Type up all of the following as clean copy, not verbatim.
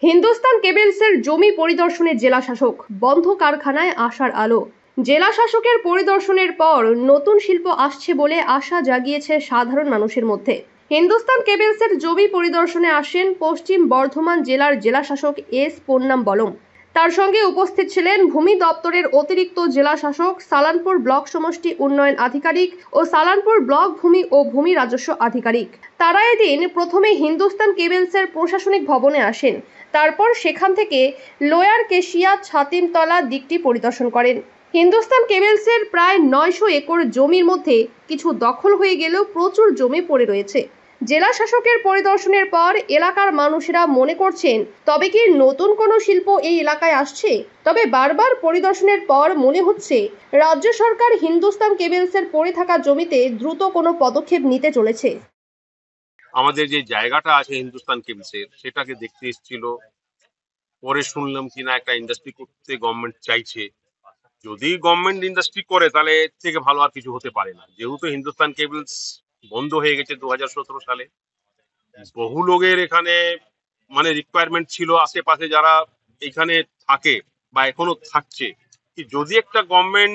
হিন্দুস্তান কেবলসের জমি পরিদর্শনে জেলা শাসক, বন্ধ কারখানায় আশার আলো। জেলা শাসকের পরিদর্শনের পর নতুন শিল্প আসছে বলে আশা জাগিয়েছে সাধারণ মানুষের মধ্যে। হিন্দুস্তান কেবলসের জমি পরিদর্শনে আসেন পশ্চিম বর্ধমান জেলার জেলা শাসক এস পন্নাম বলম। তার সঙ্গে উপস্থিত ছিলেন ভূমি দপ্তরের অতিরিক্ত জেলা শাসক, সালানপুর ব্লক সমষ্টি উন্নয়ন আধিকারিক ও সালানপুর ব্লক ভূমি ও ভূমি রাজস্ব আধিকারিক। তারা এদিন প্রথমে হিন্দুস্তান কেবলসের প্রশাসনিক ভবনে আসেন, তারপর সেখান থেকে লোয়ার কেশিয়া ছাতিমতলা দিকটি পরিদর্শন করেন। হিন্দুস্তান কেবলসের প্রায় 900 একর জমির মধ্যে কিছু দখল হয়ে গেলেও প্রচুর জমি পড়ে রয়েছে। জেলা শাসকের পরিদর্শনের পর এলাকার মানুষেরা মনে করছেন, তবে কি নতুন কোনো শিল্প এই এলাকায় আসছে? তবে বারবার পরিদর্শনের পর মনে হচ্ছে রাজ্য সরকার হিন্দুস্তান কেবলসের পড়ে থাকা জমিতে দ্রুত কোনো পদক্ষেপ নিতে চলেছে। আমাদের যে জায়গাটা আছে হিন্দুস্তান কেবলসের, সেটাকে দেখতে এসেছিল। পরে শুনলাম কিনা একটা ইন্ডাস্ট্রি করতে গভর্নমেন্ট চাইছে। যদি গভর্নমেন্ট ইন্ডাস্ট্রি করে তাহলে এর থেকে ভালো আর কিছু হতে পারে না। যেহেতু হিন্দুস্তান কেবলস বন্ধ হয়ে গেছে 2017 সালে, বহু লোকের এখানে মানে রিকোয়ারমেন্ট ছিল, আশেপাশে যারা এখানে থাকে বা এখনো থাকছে, কি যদি একটা গভর্নমেন্ট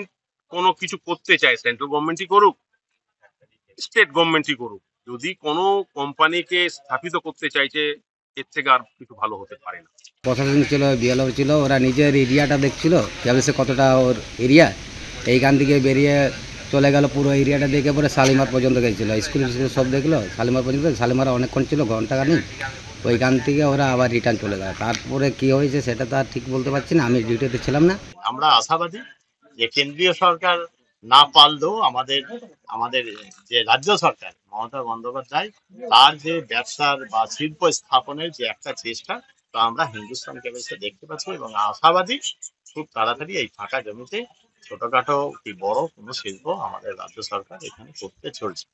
কোনো কিছু করতে চায়, সেন্ট্রাল গভর্নমেন্টই করুক, স্টেট গভর্নমেন্টই করুক, যদি কোনো কোম্পানিকে স্থাপিত করতে চাইছে, এর থেকে আর কিছু ভালো হতে পারে না। প্রশাসন ছিল, বিএলও ছিল, ওরা নিজের এরিয়াটা দেখছিল কেবলসে কতটা ওর এরিয়া, এইখান থেকে বেরিয়ে চলে গেল, পুরো এরিয়াটা দেখে পরে শালিমার পর্যন্ত গেছিলো, স্কুল সব দেখলো, শালিমার পর্যন্ত। শালিমার অনেকক্ষণ ছিল, ঘন্টাখানিক। ওইখান থেকে ওরা আবার রিটার্ন চলে গেল। তারপরে কি হয়েছে সেটা তো আর ঠিক বলতে পারছি না, আমি ডিউটিতে ছিলাম না। আমরা আশাবাদী যে কেন্দ্রীয় সরকার না পারলেও আমাদের আমাদের যে রাজ্য সরকার মমতা বন্দ্যোপাধ্যায়, তার যে ব্যবসার বা শিল্প স্থাপনের যে একটা চেষ্টা, তা আমরা হিন্দুস্তান কেবলসে দেখতে পাচ্ছি এবং আশাবাদী খুব তাড়াতাড়ি এই ফাঁকা জমিতে ছোটখাটো কি বড় কোনো শিল্প আমাদের রাজ্য সরকার এখানে করতে চলছে।